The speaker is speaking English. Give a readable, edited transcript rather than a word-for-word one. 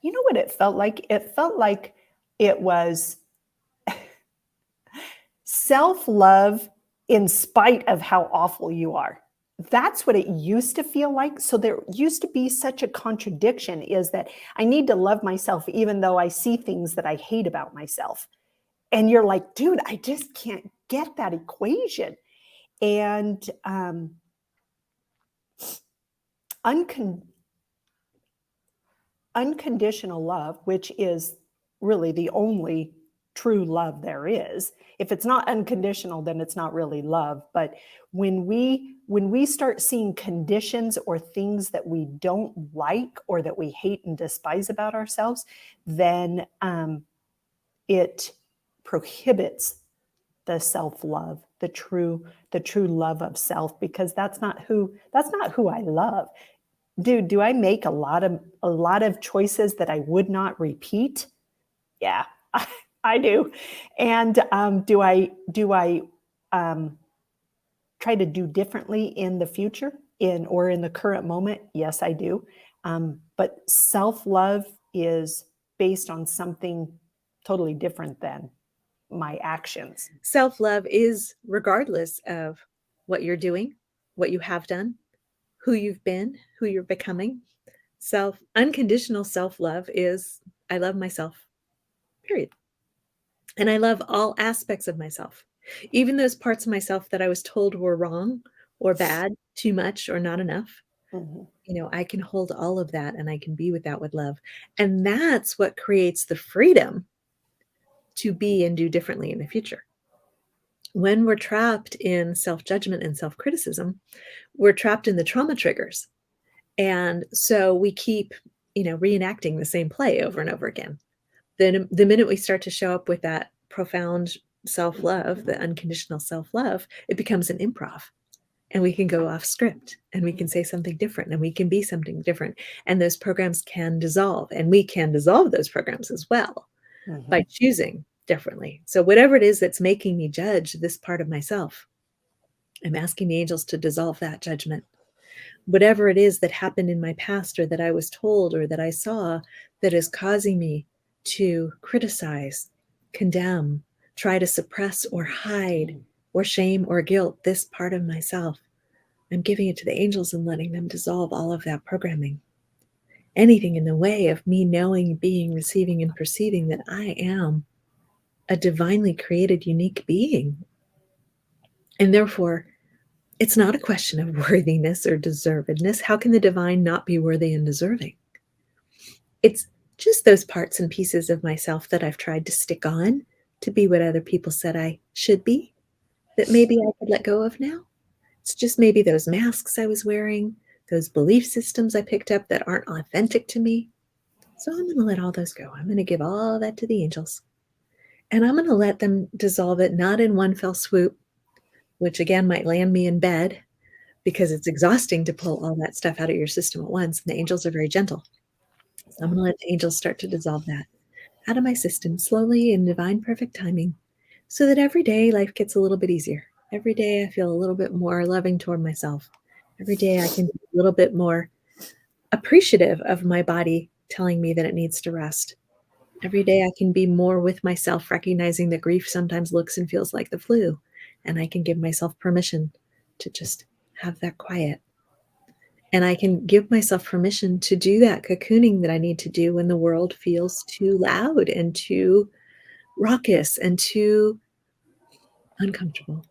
You know what it felt like? It felt like it was self-love in spite of how awful you are. That's what it used to feel like. So there used to be such a contradiction, is that I need to love myself even though I see things that I hate about myself. And you're like, dude, I just can't get that equation. And uncon- unconditional love, which is really the only true love there is. If it's not unconditional, then it's not really love. But when we start seeing conditions or things that we don't like or that we hate and despise about ourselves, then it prohibits the self-love, the true love of self, because that's not who I love. Dude, do I make a lot of choices that I would not repeat? Yeah, I do. And do I try to do differently in the future, in the current moment? Yes, I do. But self love is based on something totally different than my actions. Self love is regardless of what you're doing, what you have done, who you've been, who you're becoming. Unconditional self love is I love myself, period. And I love all aspects of myself, even those parts of myself that I was told were wrong or bad, too much or not enough. Mhm. I can hold all of that and I can be with that with love. And that's what creates the freedom to be and do differently in the future. When we're trapped in self judgment and self criticism, we're trapped in the trauma triggers. And so we keep, reenacting the same play over and over again. Then the minute we start to show up with that profound self love, the unconditional self love, it becomes an improv. And we can go off script and we can say something different and we can be something different. And those programs can dissolve and we can dissolve those programs as well by Mhm. choosing differently. So, whatever it is that's making me judge this part of myself, I'm asking the angels to dissolve that judgment. Whatever it is that happened in my past or that I was told or that I saw that is causing me to criticize, condemn, try to suppress or hide or shame or guilt this part of myself, I'm giving it to the angels and letting them dissolve all of that programming. Anything in the way of me knowing, being, receiving, and perceiving that I am a divinely created, unique being. And therefore, it's not a question of worthiness or deservedness. How can the divine not be worthy and deserving? It's just those parts and pieces of myself that I've tried to stick on to be what other people said I should be, that maybe I could let go of now. It's just maybe those masks I was wearing, those belief systems I picked up that aren't authentic to me. So I'm going to let all those go. I'm going to give all that to the angels. And I'm going to let them dissolve it, not in one fell swoop, which again might land me in bed because it's exhausting to pull all that stuff out of your system at once. And the angels are very gentle. So I'm going to let the angels start to dissolve that out of my system slowly in divine perfect timing so that every day life gets a little bit easier. Every day I feel a little bit more loving toward myself. Every day I can be a little bit more appreciative of my body telling me that it needs to rest. Every day I can be more with myself, recognizing that grief sometimes looks and feels like the flu. And I can give myself permission to just have that quiet. And I can give myself permission to do that cocooning that I need to do when the world feels too loud and too raucous and too uncomfortable.